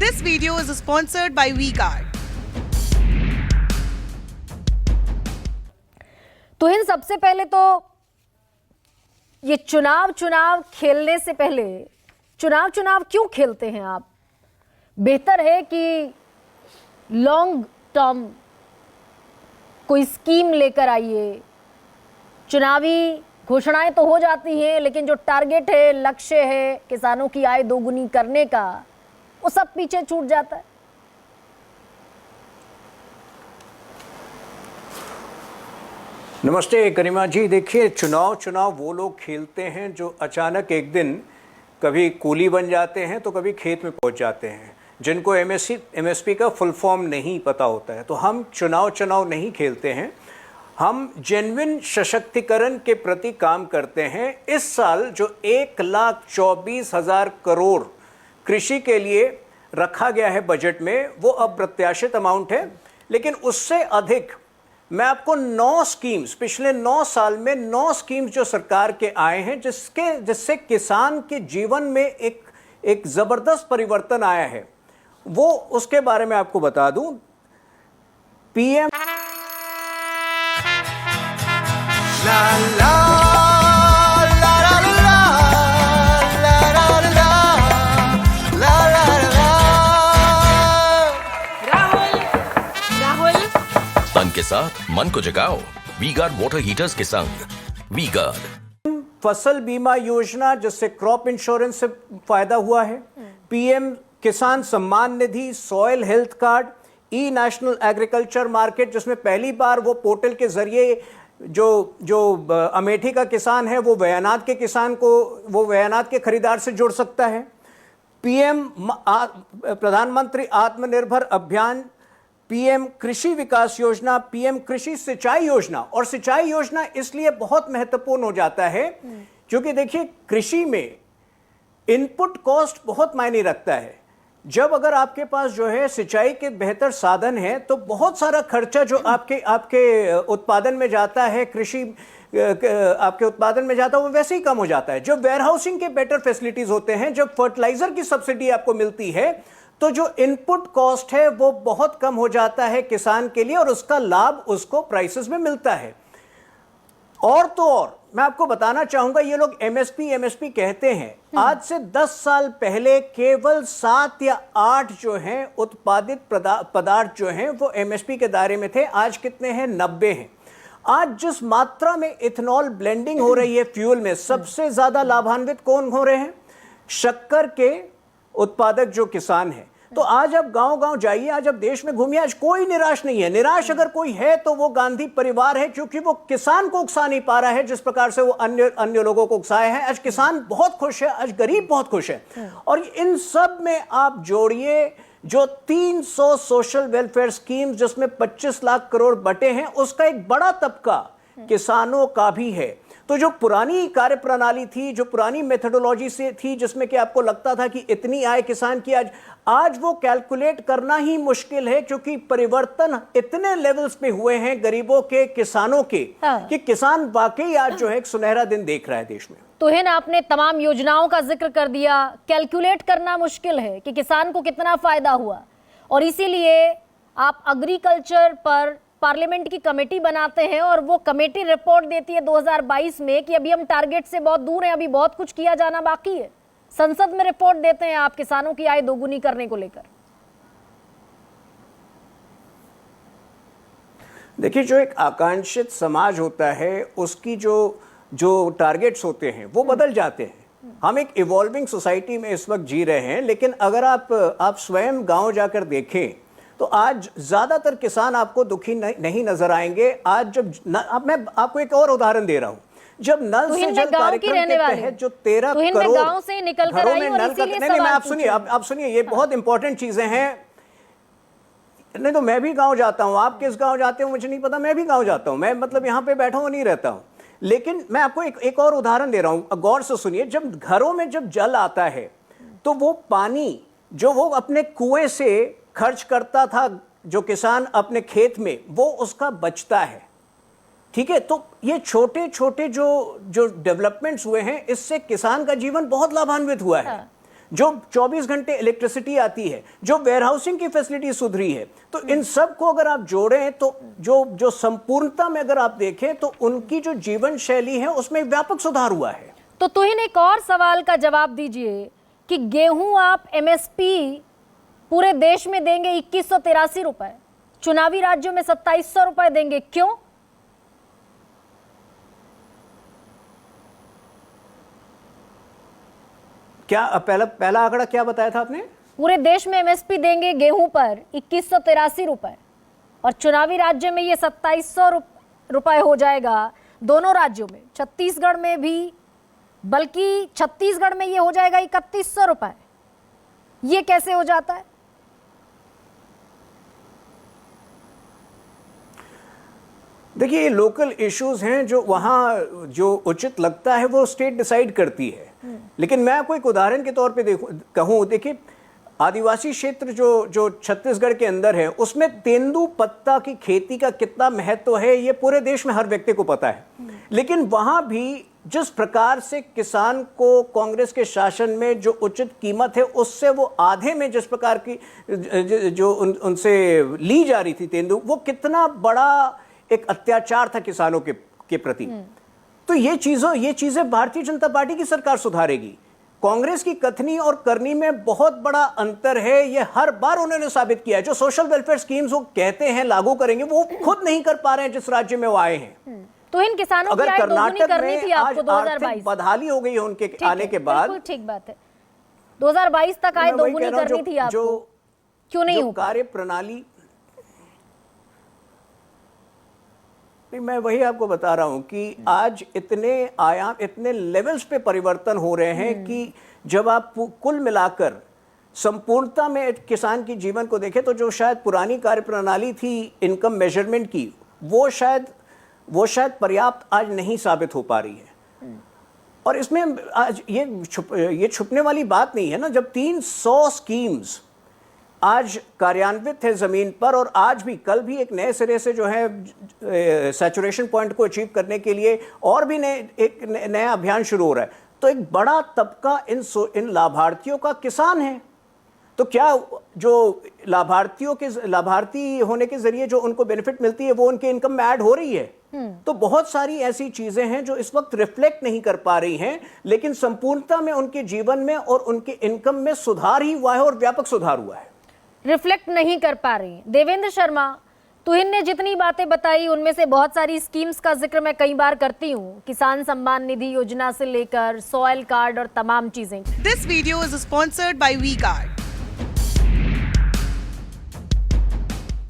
This video is sponsored by V-Guard. तो इन सबसे पहले तो ये चुनाव खेलने से पहले चुनाव क्यों खेलते हैं आप? बेहतर है कि लॉन्ग टर्म कोई स्कीम लेकर आइए। चुनावी घोषणाएं तो हो जाती हैं, लेकिन जो टारगेट है, लक्ष्य है किसानों की आय दोगुनी करने का, वो सब पीछे छूट जाता है। नमस्ते गरिमा जी। देखिए, चुनाव वो लोग खेलते हैं जो अचानक एक दिन कभी कूली बन जाते हैं तो कभी खेत में पहुंच जाते हैं, जिनको एमएसपी का फुल फॉर्म नहीं पता होता है। तो हम चुनाव नहीं खेलते हैं, हम जेन्युइन सशक्तिकरण के प्रति काम करते हैं। इस साल जो 1,24,000 करोड़ कृषि के लिए रखा गया है बजट में, वो अप्रत्याशित अमाउंट है, लेकिन उससे अधिक मैं आपको 9 स्कीम्स, पिछले 9 साल में 9 स्कीम्स जो सरकार के आए हैं, जिससे किसान के जीवन में एक जबरदस्त परिवर्तन आया है, वो उसके बारे में आपको बता दूं। पीएम तन के साथ मन को जगाओ वी-गार्ड वाटर हीटर्स के संग। वी-गार्ड फसल बीमा योजना, जिससे क्रॉप इंश्योरेंस से फायदा हुआ है, पीएम किसान Samman Nidhi, soil health card, ई नेशनल एग्रीकल्चर मार्केट, जिसमें पहली बार वो पोर्टल के जरिए जो अमेठी का किसान है वो वयानाद के किसान को, वो वयानाद के खरीदार से जुड़ सकता है। पीएम प्रधानमंत्री आत्मनिर्भर अभियान, पीएम कृषि विकास योजना, पीएम कृषि सिंचाई योजना। और सिंचाई योजना इसलिए बहुत महत्वपूर्ण हो जाता है क्योंकि देखिए, कृषि में इनपुट कॉस्ट बहुत मायने रखता है। जब अगर आपके पास जो है सिंचाई के बेहतर साधन है, तो बहुत सारा खर्चा जो आपके उत्पादन में जाता है, कृषि आपके उत्पादन में जाता है, वो वैसे ही कम हो जाता है। जब वेयरहाउसिंग के बेटर फैसिलिटीज होते हैं, जब फर्टिलाइजर की सब्सिडी आपको मिलती है, तो जो इनपुट कॉस्ट है वो बहुत कम हो जाता है किसान के लिए, और उसका लाभ उसको प्राइसेस में मिलता है। और तो और मैं आपको बताना चाहूंगा, ये लोग एमएसपी कहते हैं, आज से 10 साल पहले केवल 7 या 8 जो हैं उत्पादित पदार्थ जो हैं वो एमएसपी के दायरे में थे। आज कितने हैं? 90 हैं। आज जिस मात्रा में इथेनॉल ब्लेंडिंग हो रही है फ्यूल में, सबसे ज्यादा लाभान्वित कौन हो रहे हैं? शक्कर के उत्पादक जो किसान हैं। तो आज आप गांव जाइए, आज आप देश में घूमिए, आज कोई निराश नहीं है। निराश अगर कोई है तो वो गांधी परिवार है, क्योंकि वो किसान को उकसा नहीं पा रहा है जिस प्रकार से वो अन्य लोगों को उकसाए हैं। आज किसान बहुत खुश है, आज गरीब बहुत खुश है। और इन सब में आप जोड़िए जो 300 सोशल वेलफेयर स्कीम, जिसमें 25 लाख करोड़ बटे हैं, उसका एक बड़ा तबका किसानों का भी है। तो जो पुरानी कार्यप्रणाली थी, जो पुरानी मेथोडोलॉजी से थी, जिसमें कि आपको लगता था कि इतनी आय किसान की, आज वो कैलकुलेट करना ही मुश्किल है, क्योंकि परिवर्तन इतने लेवल्स पे हुए हैं गरीबों के, किसानों के, कि किसान वाकई आज जो है एक सुनहरा दिन देख रहा है देश में। तो है ना, आपने तमाम योजनाओं का जिक्र कर दिया। कैलकुलेट करना मुश्किल है कि किसान को कितना फायदा हुआ, और इसीलिए आप एग्रीकल्चर पर पार्लियामेंट की कमेटी बनाते हैं, और वो कमेटी रिपोर्ट देती है 2022 में कि अभी हम टारगेट से बहुत दूर हैं, अभी बहुत कुछ किया जाना बाकी है। संसद में रिपोर्ट देते हैं आप किसानों की आय दोगुनी करने को लेकर। देखिए, जो एक आकांक्षित समाज होता है, उसकी जो टारगेट्स होते हैं वो बदल जाते हैं। हम एक इवॉल्विंग सोसाइटी में इस वक्त जी रहे हैं, लेकिन अगर आप स्वयं गांव जाकर देखें तो आज ज्यादातर किसान आपको दुखी नहीं नजर आएंगे। आज जब मैं आपको एक और उदाहरण दे रहा हूं, जब नल से जल कार्यक्रम के तहत जो 13 करोड़ गांव से निकल कर आई, और इसीलिए नहीं, आप सुनिए, ये बहुत इंपॉर्टेंट चीजें हैं। नहीं तो मैं भी गांव जाता हूं, आप किस गांव जाते हो मुझे नहीं पता, मैं भी गांव जाता हूं, मैं मतलब यहां पे बैठा हुआ नहीं रहता हूं। लेकिन मैं आपको एक और उदाहरण दे रहा हूं, गौर से सुनिए। जब घरों में जब जल आता है, तो वो पानी जो वो अपने कुएं से खर्च करता था जो किसान अपने खेत में, वो उसका बचता है। ठीक है, तो ये छोटे छोटे जो डेवलपमेंट्स हुए हैं, इससे किसान का जीवन बहुत लाभान्वित हुआ है। जो 24 घंटे इलेक्ट्रिसिटी आती है, जो वेयरहाउसिंग की फैसिलिटी सुधरी है, तो इन सब को अगर आप जोड़ें तो जो संपूर्णता में अगर आप देखें तो उनकी जो जीवन शैली है उसमें व्यापक सुधार हुआ है। तो तुहिन एक और सवाल का जवाब दीजिए कि गेहूं आप एमएसपी पूरे देश में देंगे 2183 रुपए, चुनावी राज्यों में 2700 रुपए देंगे, क्यों? क्या पहला आंकड़ा क्या बताया था आपने? पूरे देश में एमएसपी देंगे गेहूं पर 2183 रुपए और चुनावी राज्य में ये 2700 रुपए हो जाएगा दोनों राज्यों में, छत्तीसगढ़ में भी, बल्कि छत्तीसगढ़ में ये हो जाएगा 3100 रुपए। ये कैसे हो जाता है? देखिए, ये लोकल इश्यूज हैं जो वहाँ जो उचित लगता है वो स्टेट डिसाइड करती है। लेकिन मैं आपको एक उदाहरण के तौर पे कहूँ, देखिए आदिवासी क्षेत्र जो छत्तीसगढ़ के अंदर है उसमें तेंदुपत्ता की खेती का कितना महत्व है ये पूरे देश में हर व्यक्ति को पता है। लेकिन वहाँ भी जिस प्रकार से किसान को कांग्रेस के शासन में जो उचित कीमत है उससे वो आधे में जिस प्रकार की जो उनसे ली जा रही थी तेंदु, वो कितना बड़ा एक अत्याचार था किसानों के प्रति। तो ये चीजें भारतीय जनता पार्टी की सरकार सुधारेगी। कांग्रेस की कथनी और करनी में बहुत बड़ा अंतर है, ये हर बार उन्होंने साबित किया है। जो सोशल वेलफेयर स्कीम्स वो कहते हैं लागू करेंगे, वो खुद नहीं कर पा रहे हैं जिस राज्य में वो आए हैं। तो इन किसानों की आय दोगुनी करनी थी आपको 2022 बदहाली हो गई है उनके आने के बाद। बिल्कुल ठीक बात है, 2022 तक आय दोगुनी करनी थी आपको, क्यों नहीं हो? कार्य प्रणाली नहीं, मैं वही आपको बता रहा हूं कि आज इतने आयाम, इतने लेवल्स पे परिवर्तन हो रहे हैं कि जब आप कुल मिलाकर संपूर्णता में किसान की जीवन को देखें तो जो शायद पुरानी कार्यप्रणाली थी इनकम मेजरमेंट की, वो शायद पर्याप्त आज नहीं साबित हो पा रही है। और इसमें आज ये छुपने वाली बात नहीं है ना, जब 300 स्कीम्स आज कार्यान्वित है जमीन पर और आज भी कल भी एक नए सिरे से जो है सैचुरेशन पॉइंट को अचीव करने के लिए और भी एक नया अभियान शुरू हो रहा है, तो एक बड़ा तबका इन लाभार्थियों का किसान है। तो क्या जो लाभार्थी होने के जरिए जो उनको बेनिफिट मिलती है वो उनके इनकम में ऐड हो रही है? तो बहुत सारी ऐसी चीजें हैं जो इस वक्त रिफ्लेक्ट नहीं कर पा रही हैं, लेकिन संपूर्णता में उनके जीवन में और उनके इनकम में सुधार ही हुआ है और व्यापक सुधार हुआ है। रिफ्लेक्ट नहीं कर पा रही। देवेंद्र शर्मा, तुहिन ने जितनी बातें बताई उनमें से बहुत सारी स्कीम्स का जिक्र मैं कई बार करती हूँ, किसान सम्मान निधि योजना से लेकर सॉइल कार्ड और तमाम चीजें। This video is sponsored by V-Guard.